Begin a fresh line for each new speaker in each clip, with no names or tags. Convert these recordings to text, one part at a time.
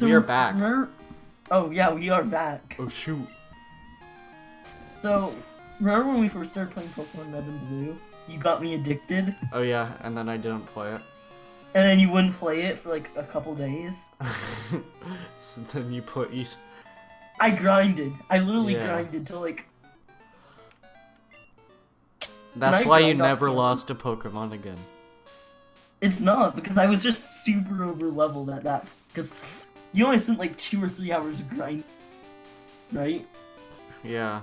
We are back.
Oh yeah, we are back.
Oh shoot.
So, remember when we first started playing Pokemon Red and Blue? You got me addicted,
Oh yeah, and then I didn't play it.
and then you wouldn't play it for like a couple days.
So then you put East.
I grinded. I literally
Yeah.
grinded to like.
That's
I
why you
grind off
never
camera?
lost a Pokemon again.
It's not, because I was just super over leveled at that. Because you only spent like 2 or 3 hours grinding, right?
Yeah.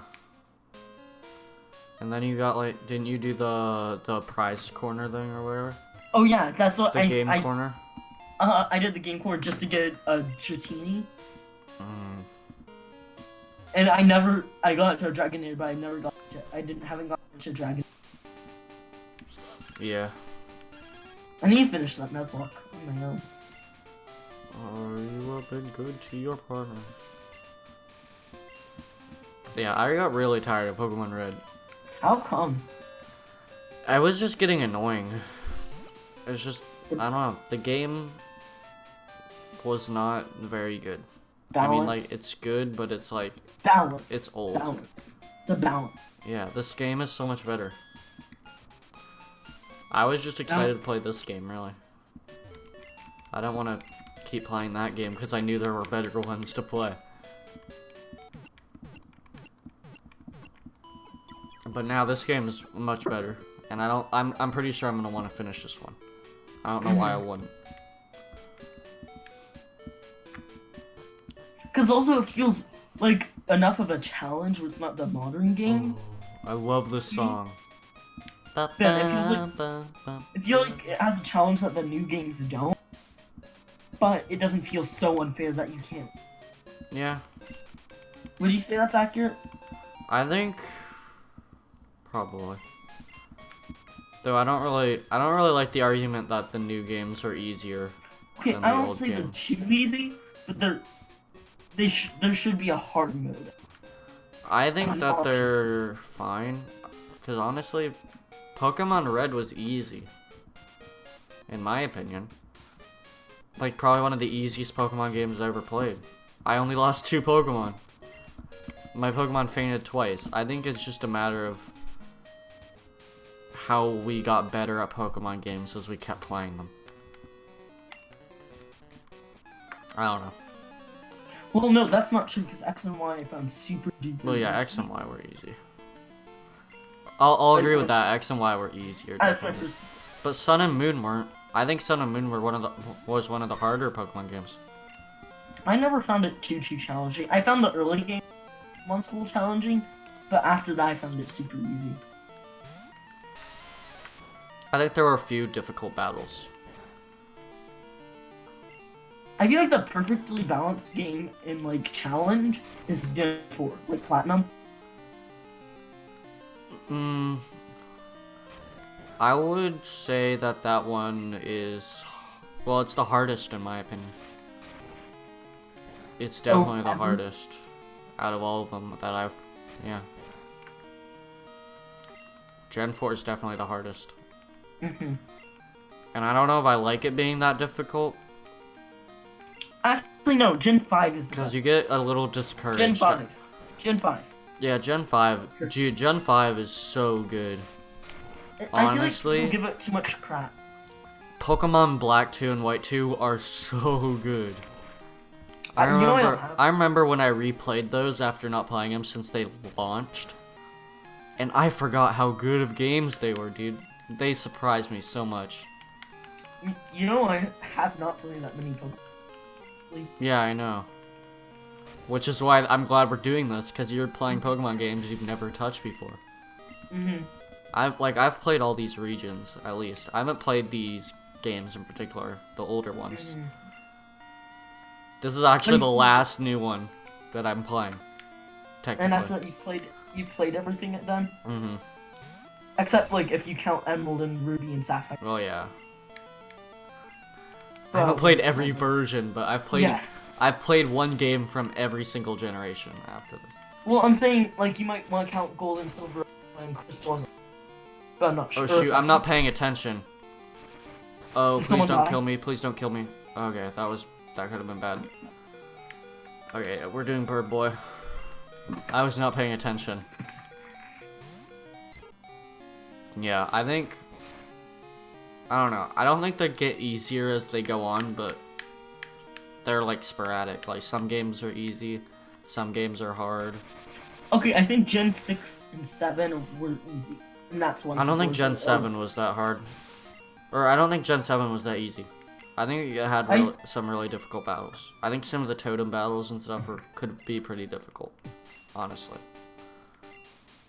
And then you got like, didn't you do the prize corner thing or whatever?
Oh yeah, that's what
The game corner.
I did the game corner just to get a Dratini, and I got it to a Dragonair, but haven't gotten it to Dragon.
Yeah.
I need to finish that Nuzlocke on my own.
Are you up and good to your partner? Yeah, I got really tired of Pokemon Red.
How come?
I was just getting annoying. It's just, I don't know, the game was not very good.
Balance.
I mean, like, it's good, but it's like,
Balance.
it's old.
Balance. The balance.
Yeah, this game is so much better. I was just excited to play this game, really. I don't want to keep playing that game because I knew there were better ones to play. But now this game is much better, and I'm pretty sure I'm gonna want to finish this one. I don't know why I wouldn't.
Because also it feels like enough of a challenge where it's not the modern game.
Oh, I love this song.
Yeah, I feel like it has a challenge that the new games don't, but it doesn't feel so unfair that you can't.
Yeah,
Would you say that's accurate?
I think probably. Though I don't really like the argument that the new games are easier
Okay,
than the
I don't
old
say they're
games.
too easy, but there should be a hard mode.
I think
As an
that
option.
they're fine, because honestly, Pokemon Red was easy, in my opinion. Like, probably one of the easiest Pokemon games I ever played. I only lost 2 Pokemon. My Pokemon fainted twice. I think it's just a matter of how we got better at Pokemon games as we kept playing them. I don't know.
Well, no, that's not true because X and Y I found super deep.
Well, yeah, X and Y were easy. I'll agree with that. X and Y were easier.
That's my
Definitely.
first.
But Sun and Moon weren't. I think Sun and Moon were was one of the harder Pokemon games.
I never found it too challenging. I found the early game once a little challenging, but after that I found it super easy.
I think there were a few difficult battles.
I feel like the perfectly balanced game in like challenge is Gen 4, like Platinum.
I would say that one is, well, it's the hardest in my opinion. It's definitely the
ever?
hardest out of all of them that I've, yeah. Gen 4 is definitely the hardest.
Mm-hmm.
And I don't know if I like it being that difficult,
Actually, no. Gen 5 is the
because
best.
you get a little discouraged.
Gen 5. Gen 5.
Yeah, Gen 5. Dude, Gen 5 is so good. Honestly,
I feel like people give it too much crap.
Pokemon Black 2 and White 2 are so good. I
You know I don't
remember,
have-
I remember when I replayed those after not playing them since they launched, and I forgot how good of games they were, dude. They surprised me so much.
You know, I have not played that many Pokemon.
Yeah, I know. Which is why I'm glad we're doing this, because you're playing Pokemon games you've never touched before.
Mm-hmm.
I've played all these regions, at least. I haven't played these games in particular, the older ones.
Mm-hmm.
This is actually the last new one that I'm playing, technically.
And after that, you played everything it done?
Mm-hmm.
Except, like, if you count Emerald and Ruby and Sapphire.
Well, yeah. I haven't played every version, but
Yeah.
I've played one game from every single generation after this.
Well, I'm saying, like, you might want to count Gold and Silver and Crystals. But I'm not sure.
Oh shoot, I'm not paying attention. Oh,
Did
please
someone
don't
die?
kill me, please don't kill me. Okay, that could have been bad. Okay, we're doing Bird Boy. I was not paying attention. Yeah, I don't know. I don't think they get easier as they go on, but they're like sporadic. Like some games are easy, some games are hard.
Okay, I think Gen 6 and 7 were easy. And that's one.
I don't think Gen 7 was that hard. Or I don't think Gen 7 was that easy. I think it had some really difficult battles. I think some of the totem battles and stuff could be pretty difficult, honestly.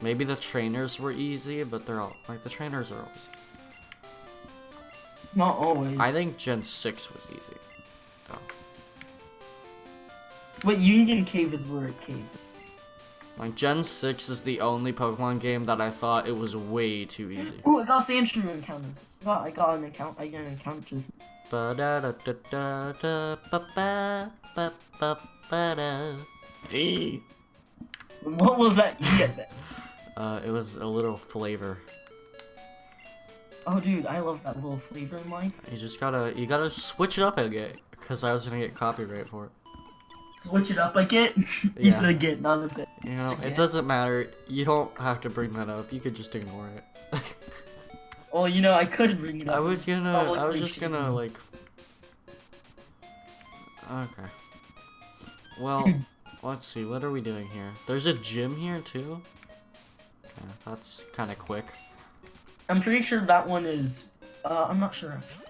Maybe the trainers were easy, but they're all like the trainers are always easy.
Not always.
I think Gen 6 was easy. Oh.
Wait, Union Cave is where it came.
Like Gen 6 is the only Pokemon game that I thought it was way too easy.
Ooh, I got a Sandshrew encounter. I got an encounter. I got an encounter. Hey. What was that E at that?
It was a little flavor.
Oh, dude, I love that little flavor in life.
You gotta switch it up again, because I was gonna get copyright for it.
Switch it up, I get. You said a get, not a bit.
You know, it doesn't matter. You don't have to bring that up. You could just ignore it.
Well, you know, I could bring it up.
I was just gonna like. Okay. Well, let's see. What are we doing here? There's a gym here too. Okay, that's kind of quick.
I'm pretty sure that one is. I'm not sure actually.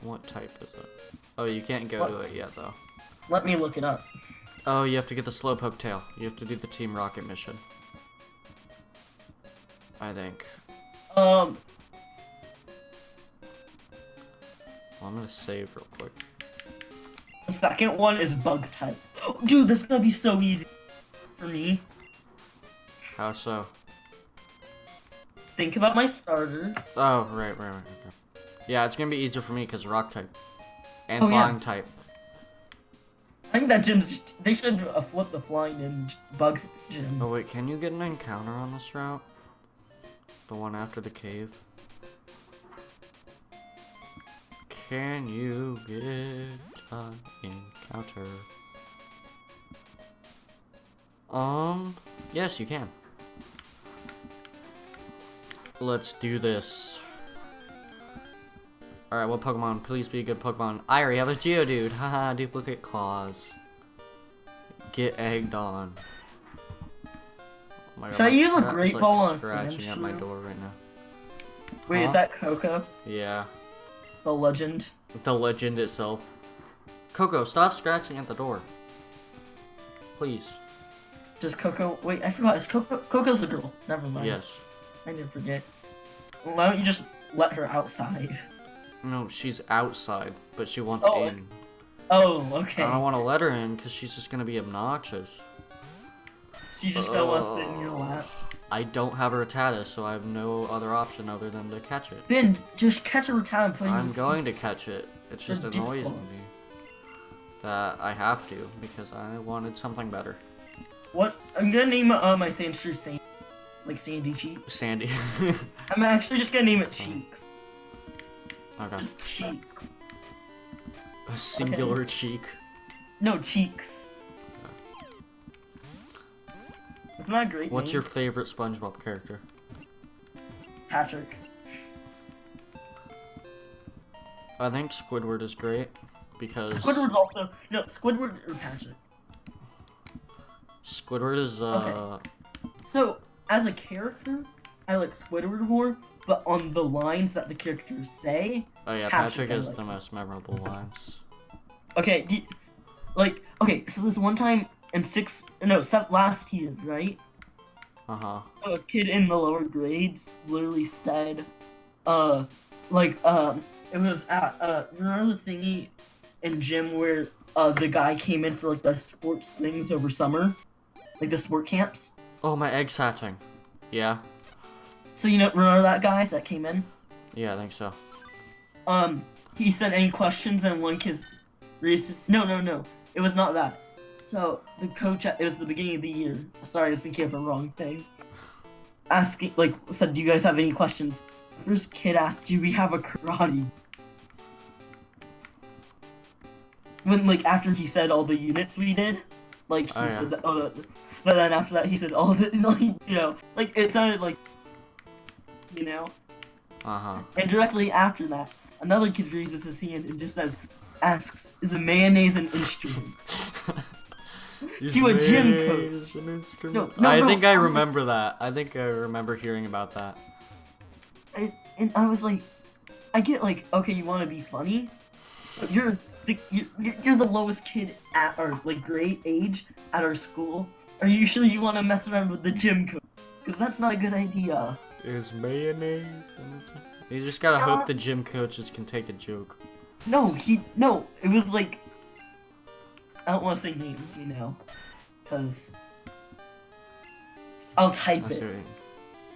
What type is it? Oh, you can't go to it yet though.
Let me look it up.
Oh, you have to get the Slowpoke tail. You have to do the Team Rocket mission. I think.
Well,
I'm gonna save real quick.
the second one is bug type. Dude, this is gonna be so easy for me.
How so?
Think about my starter.
Oh, right. Okay. Yeah, it's gonna be easier for me because rock type and
flying
type.
I think that gym's just. They should flip the flying and bug gyms.
Oh wait, can you get an encounter on this route? The one after the cave? Can you get an encounter? Yes, you can. Let's do this. Alright, what Pokemon? Please be a good Pokemon. I already have a Geodude. Haha, duplicate claws. Get egged on. Oh my God,
should I use a
cat's,
Great
like,
Ball on a
scratching at my
Sandshrew?
door right now.
Wait, is that Coco?
Yeah.
The legend?
The legend itself. Coco, stop scratching at the door. Please.
Does Coco? Wait, I forgot. Is Coco's a girl? Never mind.
Yes.
I didn't forget. Why don't you just let her outside?
No, she's outside, but she wants in.
Oh, okay.
I don't want to let her in because she's just gonna be obnoxious.
She's just gonna want to sit in your lap.
I don't have a Rattata, so I have no other option other than to catch it.
Ben, just catch a Rattata and put it in.
I'm going to catch it. It's just
They're
annoys me
claws.
that I have to because I wanted something better.
What? I'm gonna name my Sandshrew Sandy. Like Sandy Cheek.
Sandy.
I'm actually just gonna name it Cheeks.
Okay.
Just Cheek.
A singular cheek.
No, Cheeks. Isn't that a great
What's
name?
your favorite SpongeBob character?
Patrick.
I think Squidward is great because
Squidward's also... No, Squidward or Patrick.
Squidward is
Okay. So, as a character, I like Squidward more, but on the lines that the characters say...
Oh yeah, Patrick has the most memorable lines.
Okay, okay, so this one time in last year, right?
Uh-huh.
A kid in the lower grades literally said, it was at, remember the thingy in gym where, the guy came in for, like, the sports things over summer? Like, the sport camps?
Oh, my egg's hatching. Yeah.
So, remember that guy that came in?
Yeah, I think so.
He said any questions and one kid's no, it was not that. So, the coach, it was the beginning of the year. Sorry, I was thinking of the wrong thing. Said, do you guys have any questions? First kid asked, do we have a karate? when like after he said all the units we did, like he
Oh, yeah.
said that. But then after that he said all the like like it sounded like
Uh-huh.
And directly after that, another kid raises his hand and just asks, "Is a mayonnaise an instrument?" To a gym coach. No,
I think I remember that. I think I remember hearing about that.
And I was like, I get like, okay, you want to be funny, but you're the lowest kid at our like grade age at our school. Are you sure you want to mess around with the gym coach? Because that's not a good idea.
Is mayonnaise? You just gotta hope the gym coaches can take a joke.
No, it was like, I don't want to say names, because I'll type it.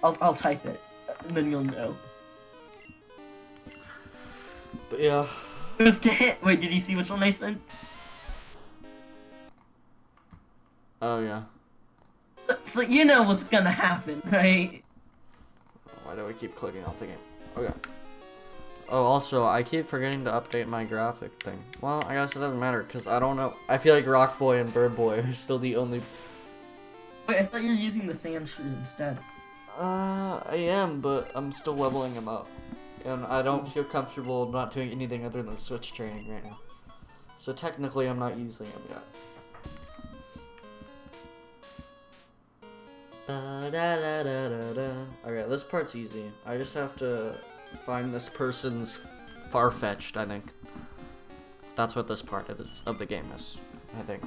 I'll type it, and then you'll know.
But yeah.
It was to hit. Wait, did you see which one I sent?
Oh yeah.
So you know what's gonna happen, right?
Why do I keep clicking off the game? Okay. Oh, also, I keep forgetting to update my graphic thing. Well, I guess it doesn't matter, because I don't know. I feel like Rock Boy and Bird Boy are still the only...
Wait, I thought you were using the sand shrew instead.
I am, but I'm still leveling him up. And I don't feel comfortable not doing anything other than switch training right now. So technically, I'm not using him yet. Okay, this part's easy. I just have to find this person's far-fetched, I think. That's what this part of the game is, I think.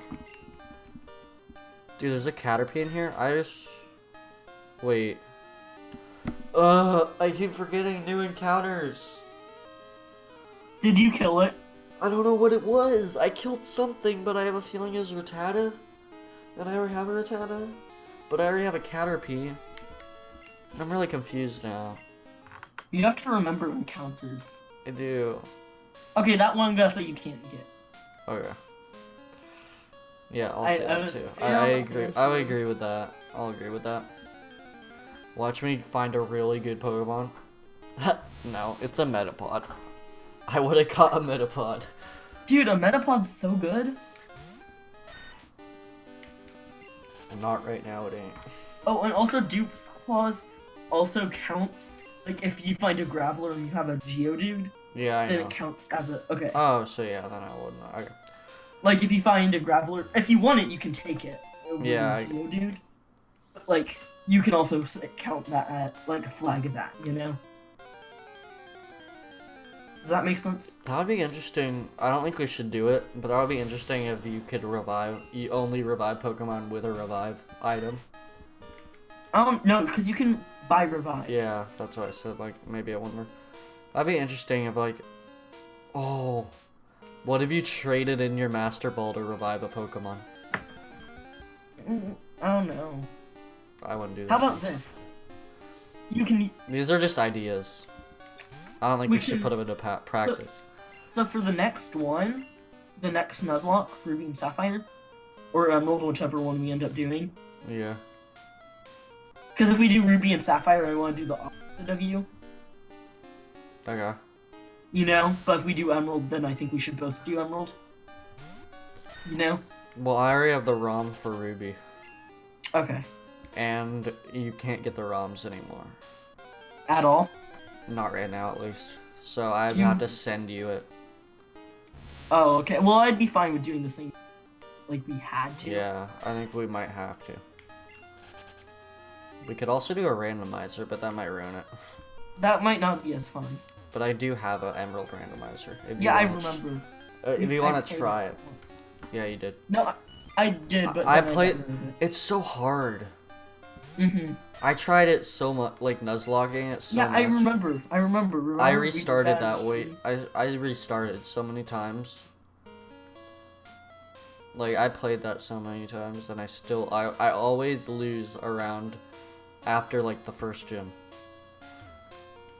Dude, there's a Caterpie in here? Wait. I keep forgetting new encounters.
Did you kill it?
I don't know what it was. I killed something, but I have a feeling it was Rattata. And I already have a Rattata. But I already have a Caterpie. I'm really confused now.
You have to remember encounters.
I do.
Okay, that one guess that you can't get.
Okay. Yeah, I'll say that too.
Yeah,
I agree. I would agree with that. I'll agree with that. Watch me find a really good Pokemon. No, it's a Metapod. I would have caught a Metapod.
Dude, a Metapod's so good.
Not right now, it ain't.
Oh, and also Dupe's Claws also counts. Like, if you find a Graveler and you have a Geodude,
Yeah, I
then
know.
it counts as a... Okay.
Oh, so yeah, then I wouldn't. Okay.
Like, if you find a Graveler... If you want it, you can take it.
Yeah,
Geodude. But, like, you can also count that at, like, a flag of that, Does that make sense?
That would be interesting. I don't think we should do it, but that would be interesting if you could you only revive Pokemon with a revive item.
No, because you can buy revives.
Yeah, that's what I said, like, maybe I wonder. That'd be interesting if, like, oh, what if you traded in your Master Ball to revive a Pokemon?
I don't know.
I wouldn't do that.
How about this? You can...
These are just ideas. I don't think we should put them into practice.
So for the next one, the next Nuzlocke, Ruby and Sapphire, or Emerald, whichever one we end up doing.
Yeah.
Because if we do Ruby and Sapphire, I want to do the opposite of you.
Okay.
But if we do Emerald, then I think we should both do Emerald.
Well, I already have the ROM for Ruby.
Okay.
And you can't get the ROMs anymore.
At all?
Not right now, at least. So I have to send you it.
Oh, okay. Well, I'd be fine with doing the same, like we had to.
Yeah, I think we might have to. We could also do a randomizer, but that might ruin it.
That might not be as fun.
But I do have an Emerald randomizer.
Yeah, I remember.
If you want to try it. Yeah, you did.
No, I did, but
I played. It's so hard. I tried it so much, like Nuzlocking it so much.
Yeah, I remember.
I restarted that way. I restarted so many times. Like, I played that so many times, and I always lose around after, like, the first gym.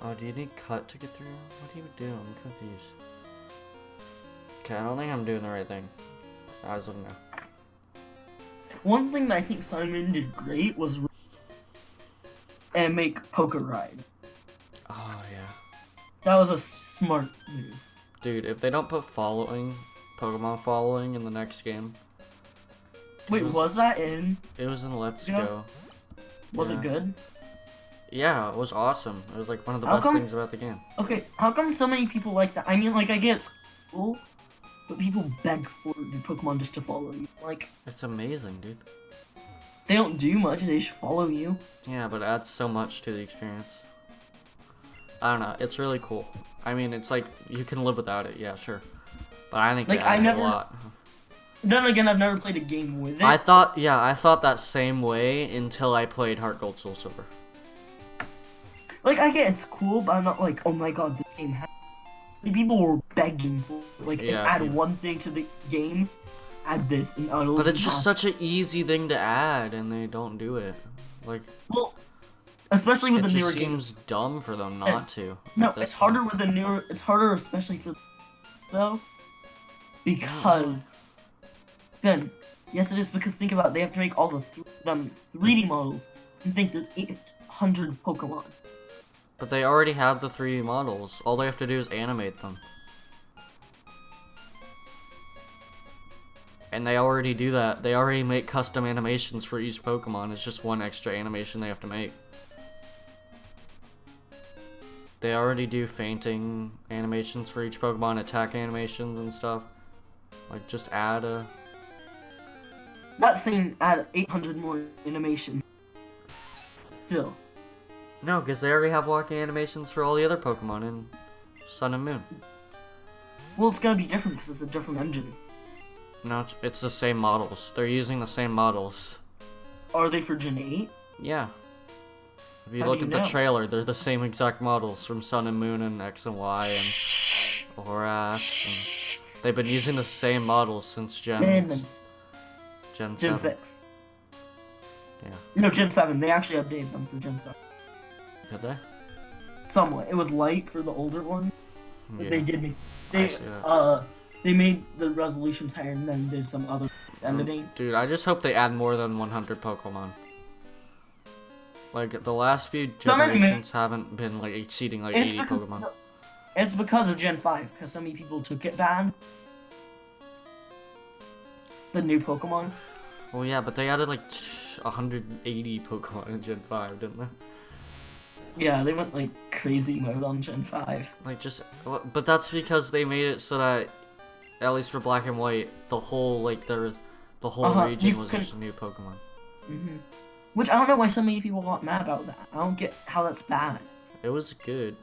Oh, do you need cut to get through? What do you do? I'm confused. Okay, I don't think I'm doing the right thing. As of now.
One thing that I think Simon did great was and make Poker Ride.
Oh, yeah.
That was a smart move.
Dude, if they don't put following Pokemon following in the next game.
Wait, was that in?
It was in Let's
Yeah.
Go.
Was
Yeah.
it good?
Yeah, it was awesome. It was like one of the
How
best
come-
things about the game.
Okay, how come so many people like that? I mean, like, I get it's cool, but people beg for the Pokemon just to follow you. Like,
It's amazing, dude.
they don't do much, they just follow you.
Yeah, but it adds so much to the experience. I don't know. It's really cool. I mean, it's like you can live without it. Yeah, sure. But I think
Like,
it
I
adds
never-
a lot.
Then again, I've never played a game with it.
I thought that same way until I played Heart Gold Soul Silver.
Like, I get it's cool, but I'm not like, oh my god, this game has... Like, people were begging for, like,
Yeah,
add
people-
one thing to the games, add this, and
But it's just such an easy thing to add, and they don't do it. Like,
Well, especially with
it
the newer
just
games.
seems dumb for them not to.
No,
at this
it's harder
point.
with the newer. It's harder, especially for though, because Ben. Yes, it is because think about it, they have to make all the 3D models and think there's 800 Pokemon.
But they already have the 3D models. All they have to do is animate them. And they already do that. They already make custom animations for each Pokemon. It's just one extra animation they have to make. They already do fainting animations for each Pokemon, attack animations and stuff. Like, just add a...
Not saying add 800 more animation. Still,
No, because they already have walking animations for all the other Pokemon in Sun and Moon.
well, it's gonna be different because it's a different engine.
No, it's the same models. They're using the same models.
Are they for Gen 8?
Yeah. If you
How
look
do
at
you
the
know?
trailer, they're the same exact models from Sun and Moon and X and Y and Horas. And they've been using the same models since Gen
Man,
7.
Gen 6.
Yeah.
No, Gen 7. They actually updated them for Gen 7.
Did they?
Somewhat. It was light for the older one. But
Yeah.
they did make
I
they
see that.
they made the resolutions higher and then there's some other editing.
Dude, I just hope they add more than 100 Pokemon. Like, the last few
Some anime-
generations haven't been, like, exceeding, like, 80 Pokemon.
It's because of Gen 5, because so many people took it bad. The new Pokemon.
Well, yeah, but they added, like, 180 Pokemon in Gen 5, didn't they?
Yeah, they went like crazy mode on Gen 5.
Like, just... But that's because they made it so that, at least for Black and White, the whole, like, the whole region
you
was
can-
just a new Pokemon.
Which I don't know why so many people got mad about that. I don't get how that's bad.
It was good.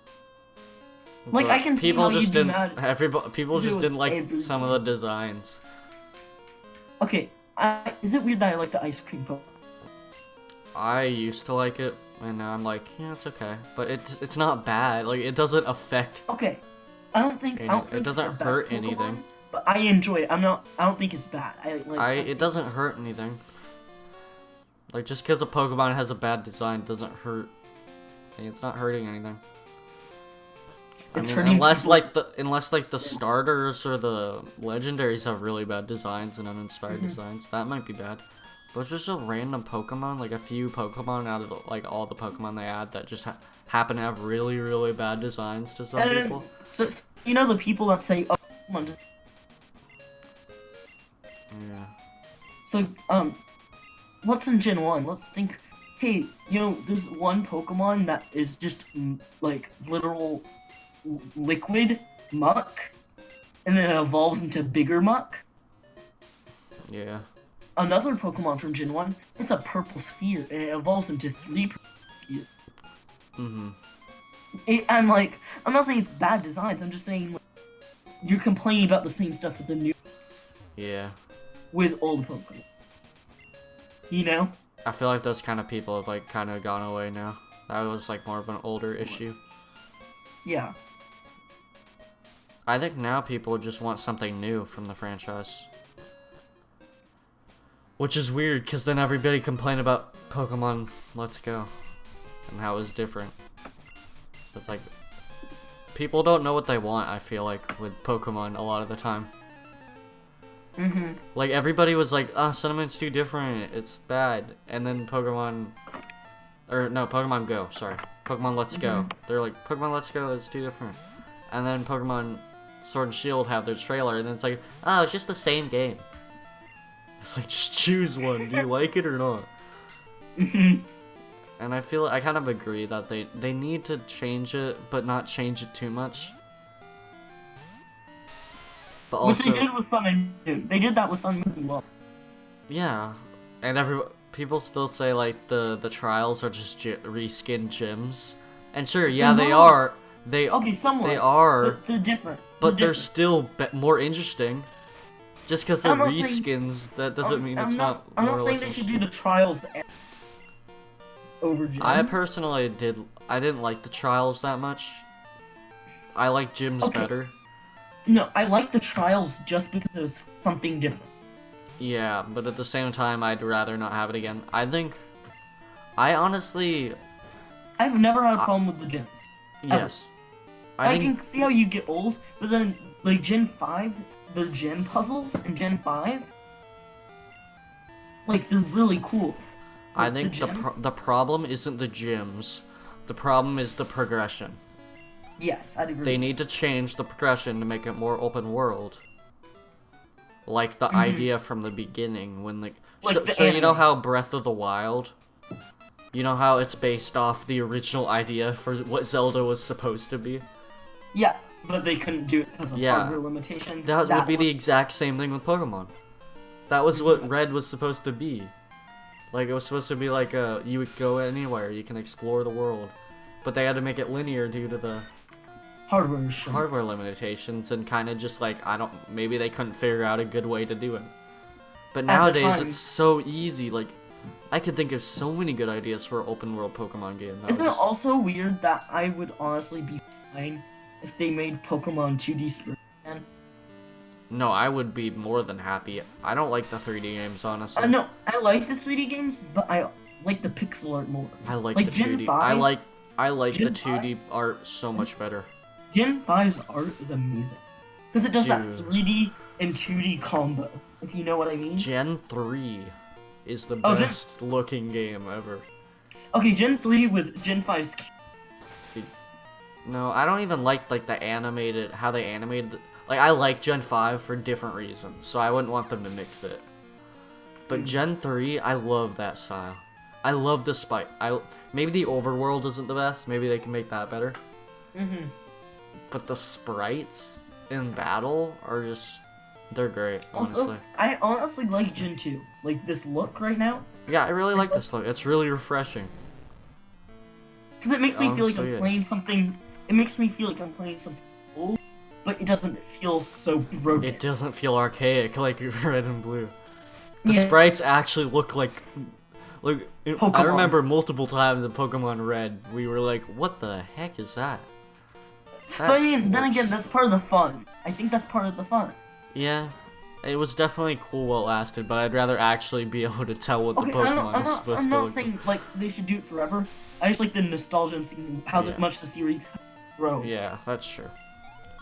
Like,
But
I can see
people
how
just
you'd be
didn't.
mad
People
if it
just
was
didn't like
every
some of the designs.
Okay, is it weird that I like the ice cream Pokemon?
I used to like it, and now I'm like, yeah, it's okay. But it's not bad. Like, it doesn't affect.
Okay, I don't think
It
think
doesn't
it's the
hurt
best Pokemon,
anything.
But I enjoy it. I don't think it's bad.
It doesn't hurt anything. Like, just because a Pokemon has a bad design doesn't hurt. It's not hurting anything.
It's hurting
unless
people's-
like the starters or the legendaries have really bad designs and uninspired designs, that might be bad. But it's just a random Pokemon, like a few Pokemon out of like all the Pokemon they add that just happen to have really, really bad designs to some people.
So you know the people that say, "Oh, Pokemon just..."
Yeah.
So what's in Gen 1? Let's think. Hey, you know, there's one Pokemon that is just like literal liquid muck, and then it evolves into bigger muck.
Yeah.
Another Pokemon from Gen 1, it's a purple sphere, and it evolves into 3 purple spheres. I'm like, I'm not saying it's bad designs, I'm just saying like, you're complaining about the same stuff with the new,
Yeah.
with old Pokemon. You know?
I feel like those kind of people have like kind of gone away now. That was like more of an older issue.
Yeah.
I think now people just want something new from the franchise. Which is weird, because then everybody complained about Pokemon Let's Go. And how it was different. So it's like... People don't know what they want, I feel like, with Pokemon a lot of the time. Like, everybody was like, oh, Cinnamon's too different, it's bad. And then Pokemon... Or, no, Pokemon Go, sorry. Pokemon Let's Go. They're like, Pokemon Let's Go is too different. And then Pokemon Sword and Shield have their trailer, and it's like, oh, it's just the same game. It's like, just choose one. Do you like it or not?
Mhm.
And I kind of agree that they need to change it, but not change it too much. But
Which
also,
they did with Sun and Moon. They did that with Sun and Moon well.
yeah, and people still say like the trials are just reskinned gyms, and sure, yeah, they
not.
are. They
Somewhat.
they are,
But they're different.
but they're still more interesting. Just because they're
I'm not saying-
reskins, that doesn't mean it's not.
I'm
more
not
or
saying
less
they should do the trials over gyms.
I personally didn't like the trials that much. I like gyms
Okay.
better.
No, I like the trials just because it was something different.
Yeah, but at the same time, I'd rather not have it again. I honestly,
I've never had a problem with the gyms.
yes.
I can see how you get old, but then like Gen 5, the gym puzzles in Gen 5, like they're really cool.
I
Like,
think
gyms-
the problem isn't the gyms. The problem is the progression.
Yes, I'd agree.
They need to change the progression to make it more open world. Like the
Mhm.
idea from the beginning, when
Like the
so you know
anime.
how Breath of the Wild, you know how it's based off the original idea for what Zelda was supposed to be?
Yeah, but they couldn't do it because of
Yeah.
hardware limitations.
That would be
one-
the exact same thing with Pokemon. That was what Red was supposed to be. Like, it was supposed to be like you would go anywhere, you can explore the world. But they had to make it linear due to the
hardware restraints.
hardware limitations, and kind of just like, maybe they couldn't figure out a good way to do it. But
At the
nowadays,
time-
it's so easy, like, I could think of so many good ideas for an open world Pokemon game. that
Isn't
would
it
just-
also weird that I would honestly be fine if they made Pokemon 2D Spirit again?
No, I would be more than happy. I don't like the 3D games, honestly.
No, I like the 3D games, but I like the pixel art more.
I like
Like
the
Gen
2D.
5?
I like the
Gen
2D art so much better.
Gen 5's art is amazing. Because it does that
Dude.
3D and 2D combo, if you know what I mean.
Gen 3 is the
Oh, Gen-
best looking game ever.
Okay, Gen 3 with Gen 5's...
No, I don't even like the how they animated it. Like, I like Gen 5 for different reasons, so I wouldn't want them to mix it. But Gen 3, I love that style. I love the spike. Maybe the overworld isn't the best, maybe they can make that better.
Mm-hmm.
But the sprites in battle are just, they're great, honestly.
Also, I honestly like Gen 2. Like, this look right now.
Yeah, I really like this look. It's really refreshing.
Because it makes me feel like
Honestly,
I'm playing something... It makes me feel like I'm playing something old, but it doesn't feel so broken.
It doesn't feel archaic like Red and Blue. The
Yeah.
sprites actually look like I
Pokemon.
remember multiple times in Pokemon Red, we were like, what the heck is that?
But I mean, then
looks-
again, that's part of the fun. I think that's part of the fun.
Yeah, it was definitely cool while it lasted, but I'd rather actually be able to tell what the
Okay,
Pokemon is supposed
I'm
to
not
look
saying like they should do it forever. I just like the nostalgia and seeing how
Yeah.
much the series grow.
Yeah, that's true.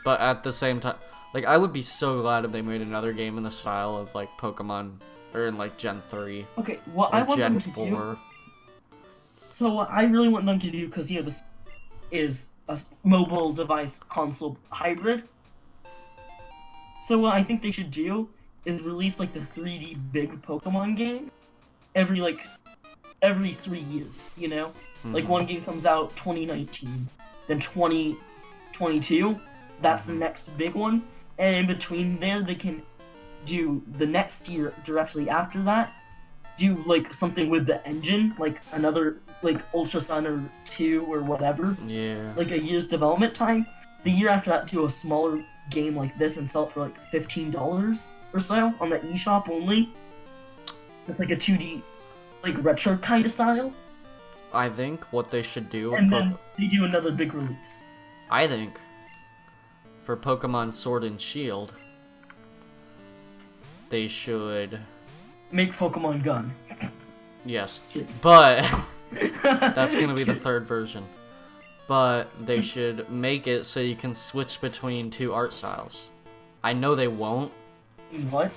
But at the same time, like, I would be so glad if they made another game in the style of, like, Pokemon, or in, like, Gen 3,
Okay, what
or
I want
Gen
them to
4.
do. So what I really want them to do, because you know this is a mobile device console hybrid. So what I think they should do is release like the 3D big Pokemon game every 3 years. You know, like
Mhm.
one game comes out 2019, then 2022. That's the next big one, and in between there they can do the next year directly after that. Do like something with the engine, like another like Ultra Sun or 2 or whatever,
Yeah.
like a year's development time. The year after that, do a smaller game like this and sell it for like $15 or so on the eShop only. It's like a 2D, like retro kind of style,
I think what they should do with
and then they do another big release.
I think for Pokemon Sword and Shield, they should,
Make Pokemon Gun.
yes,
Shit.
but that's gonna be the third version. But they should make it so you can switch between two art styles. I know they won't.
What?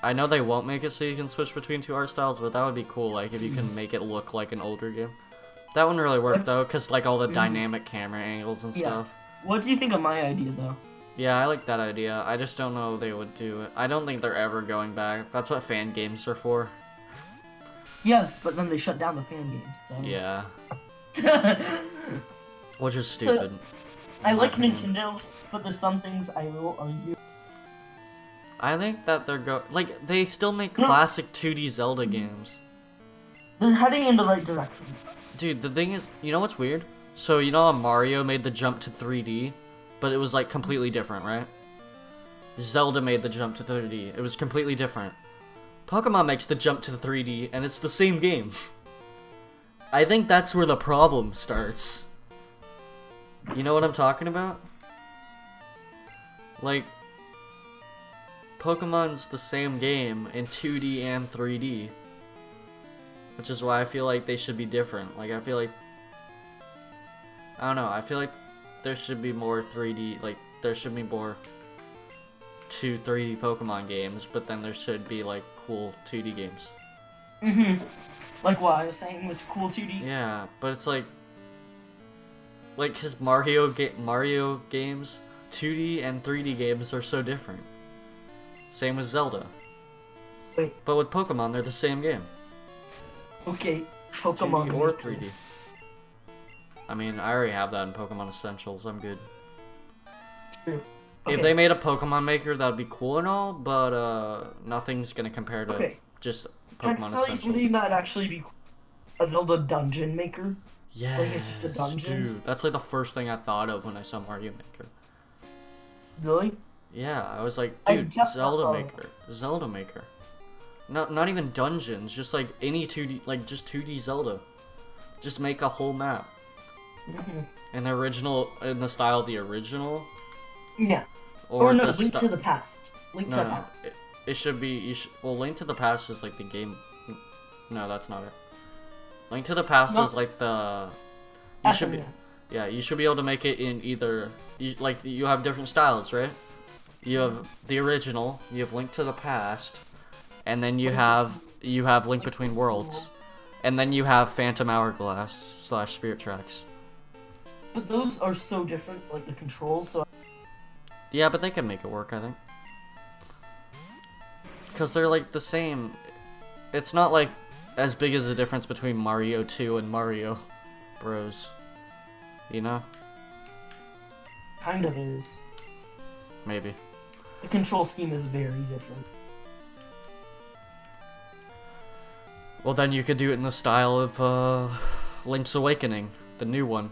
I know they won't make it so you can switch between two art styles, but that would be cool, like, if you can make it look like an older game. That wouldn't really work, though, because, like, all the dynamic camera angles and
Yeah.
stuff.
What do you think of my idea though?
Yeah, I like that idea. I just don't know if they would do it. I don't think they're ever going back. That's what fan games are for.
Yes, but then they shut down the fan games, so...
Yeah. Which is
So,
stupid.
I
in my
like
opinion.
Nintendo, but there's some things I will argue.
I think that like, they still make
No.
classic 2D Zelda games.
They're heading in the right direction.
Dude, the thing is, you know what's weird? So, you know how Mario made the jump to 3D? But it was, like, completely different, right? Zelda made the jump to 3D. It was completely different. Pokemon makes the jump to 3D, and it's the same game. I think that's where the problem starts. You know what I'm talking about? Like, Pokemon's the same game in 2D and 3D. Which is why I feel like they should be different. Like, I feel like... I don't know, I feel like there should be more 3D, like, there should be more 3D Pokemon games, but then there should be, like, cool 2D games.
Like what I was saying with cool 2D?
Yeah, but it's like... Like, his Mario games, 2D and 3D games are so different. Same with Zelda.
Wait.
But with Pokemon, they're the same game.
Okay, Pokemon
2D or
Maker.
3D. I mean, I already have that in Pokemon Essentials, I'm good.
True.
If
Okay.
they made a Pokemon Maker, that'd be cool and all, but nothing's gonna compare to
Okay.
just
Can I
Pokemon
tell you
Essentials.
something that actually be cool? A Zelda Dungeon Maker?
Yes,
Like, it's just a dungeon?
dude. That's like the first thing I thought of when I saw Mario Maker.
Really?
Yeah, I was like,
I
dude,
just
Zelda
thought-
Maker. Zelda Maker. Not even dungeons, just like any 2D, like just 2D Zelda. Just make a whole map. In the style of the original.
Yeah.
Or,
Or no,
the
Link to the Past. Link to the
No,
Past.
it should be, well, Link to the Past is like the game, no, that's not it. Link to the Past
No.
is like the, you should be,
SNES.
yeah, you should be able to make it in either, like, you have different styles, right? You have the original, you have Link to the Past, and then you have Link Between Worlds, and then you have Phantom Hourglass / Spirit Tracks.
But those are so different, like the controls, so...
Yeah, but they can make it work, I think. Because they're like the same. It's not like as big as the difference between Mario 2 and Mario Bros. You know?
Kind of is.
Maybe.
The control scheme is very different.
Well, then you could do it in the style of Link's Awakening, the new one.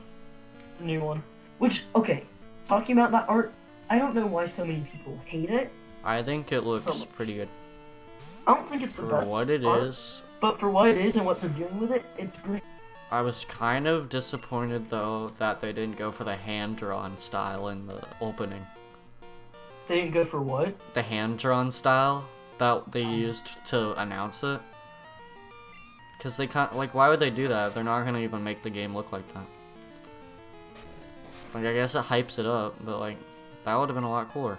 The new one. Which, okay, talking about that art, I don't know why so many people hate it.
I think it looks
So much.
pretty good.
I don't think it's the
For
best
what it
art,
is,
but for what it is and what they're doing with it, it's great.
I was kind of disappointed though that they didn't go for the hand-drawn style in the opening.
They didn't go for what?
The hand-drawn style that they used to announce it. Because they can't, like, why would they do that if they're not gonna even make the game look like that? Like, I guess it hypes it up, but, like, that would have been a lot cooler.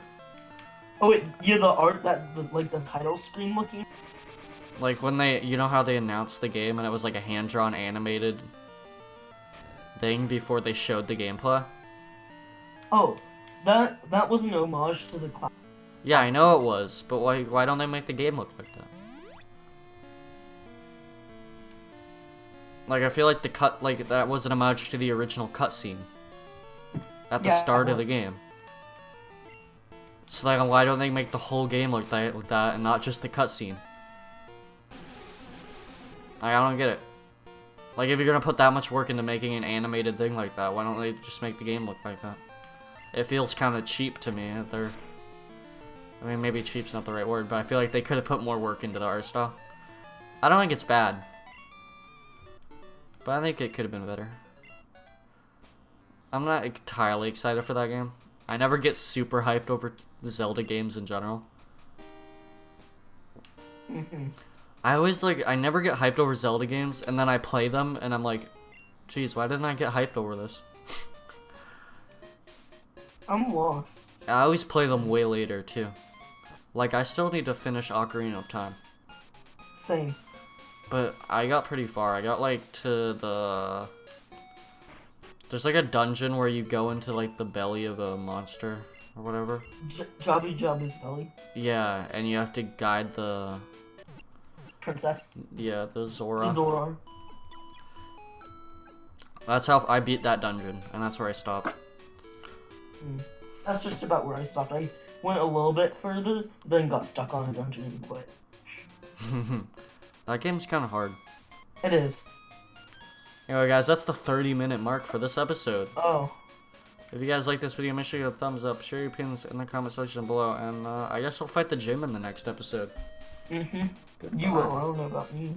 Oh wait, yeah, the art like the title screen looking.
Like, when they, you know how they announced the game and it was like a hand-drawn animated thing before they showed the gameplay?
Oh, that was an homage to the class.
Yeah, I know it was, but why don't they make the game look like that? Like, I feel like that was an homage to the original cutscene at the
Yeah,
start of
well-
the game. So, like, why don't they make the whole game look like that and not just the cutscene? Like, I don't get it. Like, if you're gonna put that much work into making an animated thing like that, why don't they just make the game look like that? It feels kind of cheap to me. I mean, maybe cheap's not the right word, but I feel like they could have put more work into the art style. I don't think it's bad, but I think it could have been better. I'm not entirely excited for that game. I never get super hyped over the Zelda games in general. I never get hyped over Zelda games, and then I play them, and I'm like, geez, why didn't I get hyped over this?
I'm lost.
I always play them way later, too. Like, I still need to finish Ocarina of Time.
Same.
But I got pretty far. I got, like, to the... There's, like, a dungeon where you go into, like, the belly of a monster. or whatever.
Jabu's belly.
Yeah, and you have to guide the
Princess.
the Zora.
Zora.
That's how I beat that dungeon, and that's where I stopped.
That's just about where I stopped. I went a little bit further, then got stuck on a dungeon and quit.
That game's kind of hard.
It is.
Anyway, guys, that's the 30-minute mark for this episode.
Oh.
If you guys like this video, make sure you give a thumbs up, share your opinions in the comment section below, and I guess I'll fight the gym in the next episode.
You will. I don't know about me.